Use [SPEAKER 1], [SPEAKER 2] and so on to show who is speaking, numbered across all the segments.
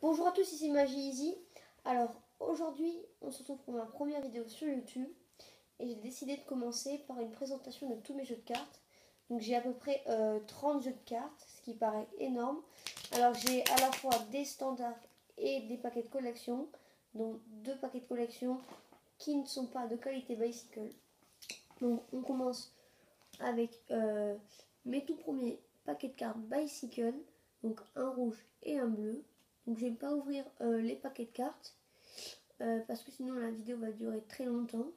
[SPEAKER 1] Bonjour à tous, ici Magie Easy. Alors aujourd'hui, on se retrouve pour ma première vidéo sur YouTube et j'ai décidé de commencer par une présentation de tous mes jeux de cartes. Donc j'ai à peu près 30 jeux de cartes, ce qui paraît énorme. Alors j'ai à la fois des standards et des paquets de collection, donc deux paquets de collection qui ne sont pas de qualité bicycle. Donc on commence avec mes tout premiers paquets de cartes bicycle, donc un rouge et un bleu. Donc je ne vais pas ouvrir les paquets de cartes parce que sinon la vidéo va durer très longtemps.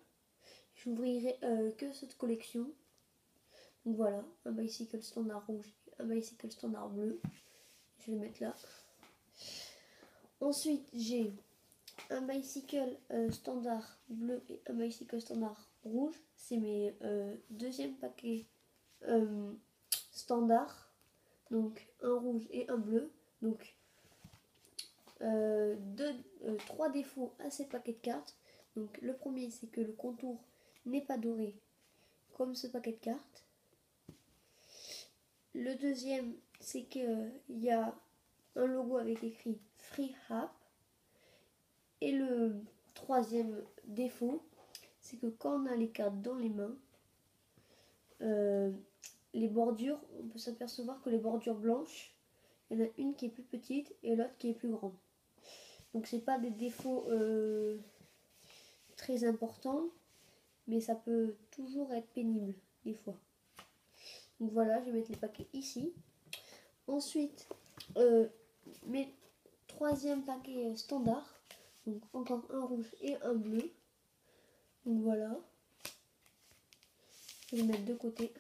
[SPEAKER 1] J'ouvrirai que cette collection. Donc voilà, un bicycle standard rouge et un bicycle standard bleu. Je vais le mettre là. Ensuite j'ai un bicycle standard bleu et un bicycle standard rouge. C'est mes deuxième paquets standard. Donc un rouge et un bleu. Donc trois défauts à ces paquets de cartes. Donc le premier, c'est que le contour n'est pas doré comme ce paquet de cartes. Le deuxième, c'est qu'il y a un logo avec écrit Free App. Et le troisième défaut, c'est que quand on a les cartes dans les mains, les bordures, on peut s'apercevoir que les bordures blanches, il y en a une qui est plus petite et l'autre qui est plus grande. Donc c'est pas des défauts très importants, mais ça peut toujours être pénible des fois. Donc voilà, je vais mettre les paquets ici. Ensuite, mes troisième paquet standard, donc encore un rouge et un bleu. Donc voilà, je vais les mettre de côté.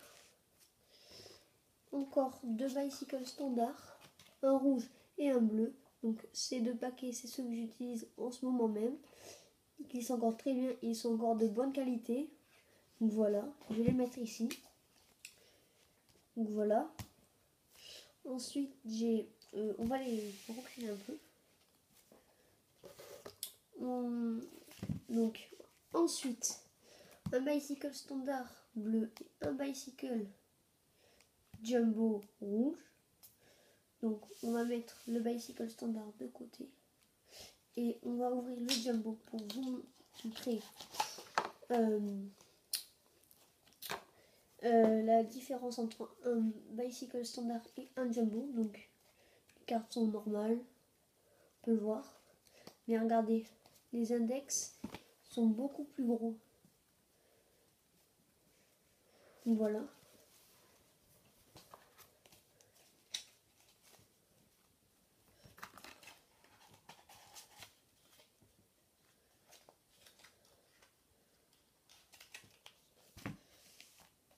[SPEAKER 1] Encore deux bicycles standard, un rouge et un bleu. Donc ces deux paquets, c'est ceux que j'utilise en ce moment même. Ils glissent encore très bien, ils sont encore de bonne qualité. Donc voilà, je vais les mettre ici. Donc voilà. Ensuite, on va les replier un peu. Donc ensuite, un bicycle standard bleu et un bicycle jumbo rouge. Donc on va mettre le bicycle standard de côté. Et on va ouvrir le jumbo pour vous montrer la différence entre un bicycle standard et un jumbo. Donc les cartes sont normales, on peut le voir. Mais regardez, les index sont beaucoup plus gros. Donc voilà.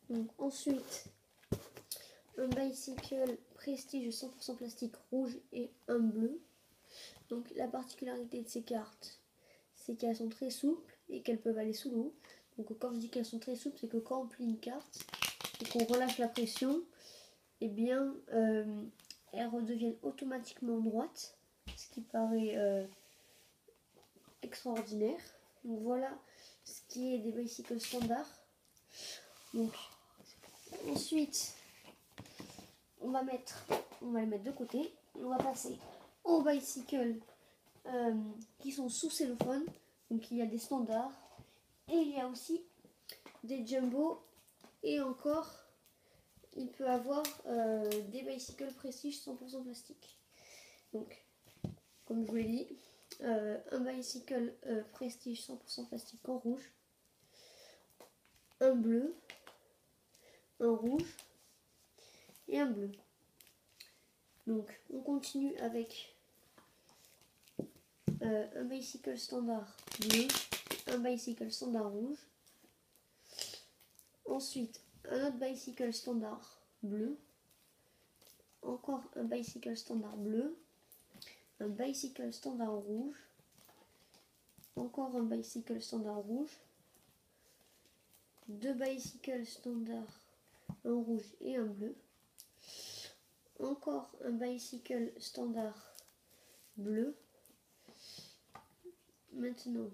[SPEAKER 1] Donc ensuite, un bicycle Prestige 100% plastique rouge et un bleu. Donc la particularité de ces cartes, c'est qu'elles sont très souples et qu'elles peuvent aller sous l'eau. Donc quand je dis qu'elles sont très souples, c'est que quand on plie une carte et qu'on relâche la pression, eh bien elles redeviennent automatiquement droites, ce qui paraît extraordinaire. Donc voilà ce qui est des bicycles standards. Donc ensuite, on va les mettre de côté et on va passer aux bicycles qui sont sous cellophane. Donc il y a des standards et il y a aussi des jumbo et encore il peut avoir des bicycles Prestige 100% plastique. Donc comme je vous l'ai dit, un bicycle Prestige 100% plastique en rouge, un bleu, un rouge et un bleu. Donc on continue avec un bicycle standard bleu, un bicycle standard rouge. Ensuite un autre bicycle standard bleu, encore un bicycle standard bleu, un bicycle standard rouge, encore un bicycle standard rouge, deux bicycles standard, un rouge et un bleu, encore un bicycle standard bleu, maintenant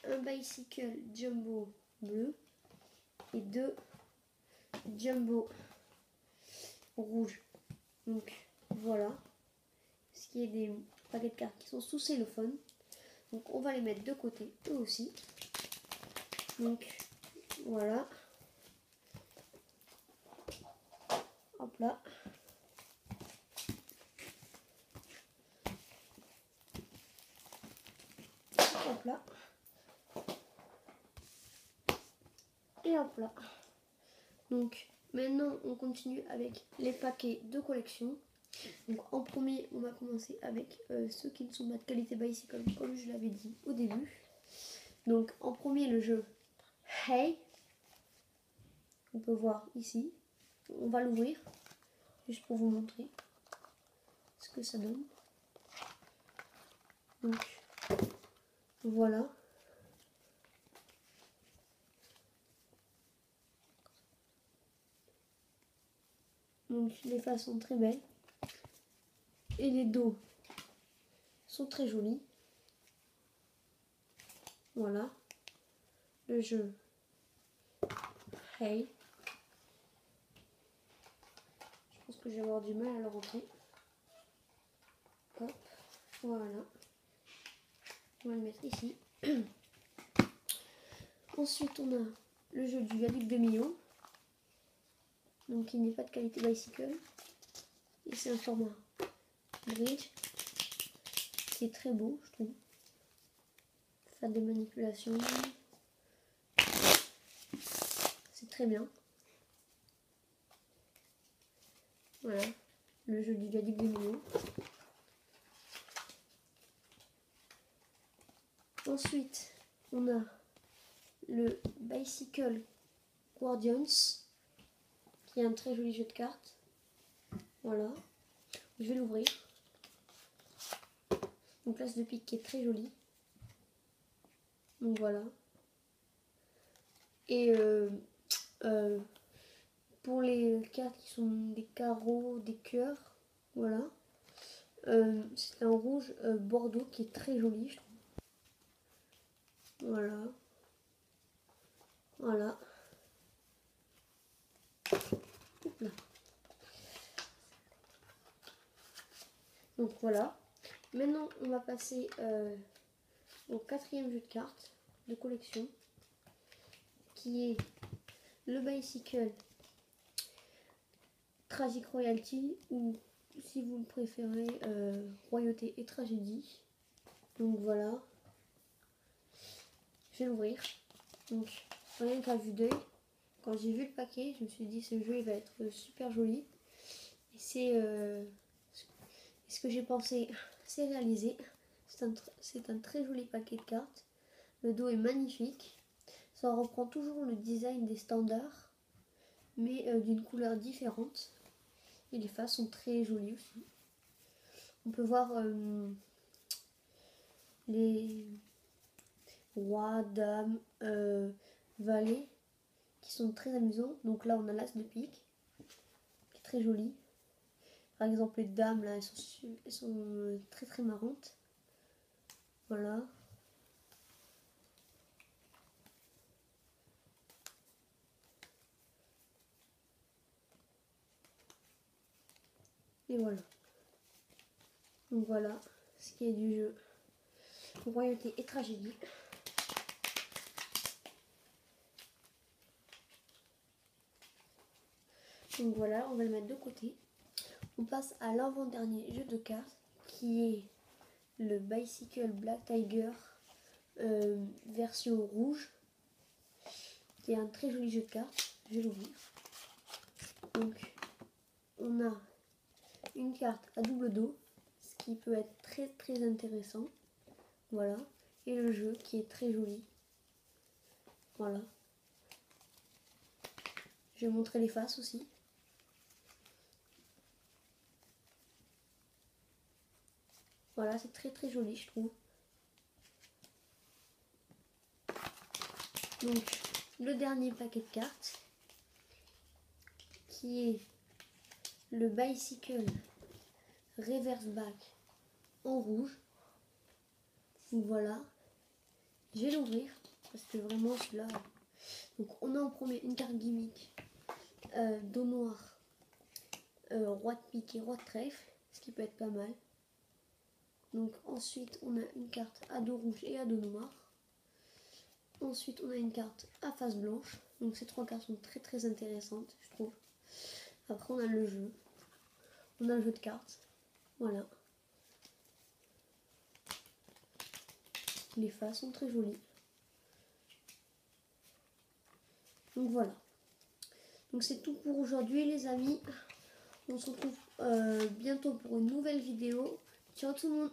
[SPEAKER 1] un bicycle jumbo bleu et deux jumbo rouge. Donc voilà ce qui est des paquets de cartes qui sont sous cellophane. Donc on va les mettre de côté, eux aussi. Donc voilà. Hop là. Hop là. Et hop là. Donc maintenant on continue avec les paquets de collection. Donc en premier on va commencer avec ceux qui ne sont pas de qualité bicycle comme je l'avais dit au début. Donc en premier le jeu Hey. On peut voir ici. On va l'ouvrir juste pour vous montrer ce que ça donne. Donc voilà. Donc les faces sont très belles. Et les dos sont très jolis. Voilà. Le jeu Hey. Je pense que je vais avoir du mal à le rentrer. Hop. Voilà. On va le mettre ici. Ensuite, on a le jeu du Viaduc de Millau. Donc, il n'est pas de qualité bicycle. Et c'est un format bridge. Qui est très beau, je trouve. Faire des manipulations. C'est très bien. Voilà. Le jeu du Viaduc de Millau. Ensuite, on a le Bicycle Guardians, qui est un très joli jeu de cartes. Voilà. Je vais l'ouvrir. Une place de pique qui est très jolie. Donc voilà. Et pour les cartes qui sont des carreaux, des cœurs, voilà. C'est un rouge bordeaux qui est très joli, je trouve. Voilà. Voilà. Hop là. Donc voilà. Maintenant, on va passer au quatrième jeu de cartes de collection, qui est le Bicycle Tragic Royalty, ou si vous le préférez, Royauté et Tragédie. Donc voilà. Je vais l'ouvrir. Donc rien qu'à vue d'œil, quand j'ai vu le paquet, je me suis dit ce jeu il va être super joli. Et c'est ce que j'ai pensé, c'est réalisé. C'est un très joli paquet de cartes. Le dos est magnifique. Ça reprend toujours le design des standards, mais d'une couleur différente. Et les faces sont très jolies aussi. On peut voir les rois, dames, valets, qui sont très amusants. Donc là, on a l'as de pique, qui est très joli. Par exemple, les dames, là, elles sont très très marrantes. Voilà. Et voilà. Donc voilà ce qui est du jeu Royauté et Tragédie. Donc voilà, on va le mettre de côté. On passe à l'avant-dernier jeu de cartes, qui est le Bicycle Black Tiger version rouge, qui est un très joli jeu de cartes. Je vais l'ouvrir. Donc on a une carte à double dos, ce qui peut être très très intéressant. Voilà. Et le jeu qui est très joli. Voilà. Je vais montrer les faces aussi. Voilà, c'est très très joli, je trouve. Donc, le dernier paquet de cartes, qui est le Bicycle Reverse Back en rouge. Donc voilà. Je vais l'ouvrir, parce que vraiment celui-là... Donc on a en premier une carte gimmick, dos noir, roi de pique et roi de trèfle, ce qui peut être pas mal. Donc ensuite on a une carte à dos rouge et à dos noir. Ensuite on a une carte à face blanche. Donc ces 3 cartes sont très très intéressantes, je trouve. Après on a le jeu. On a le jeu de cartes. Voilà. Les faces sont très jolies. Donc voilà. Donc c'est tout pour aujourd'hui les amis. On se retrouve bientôt pour une nouvelle vidéo. Ciao tout le monde.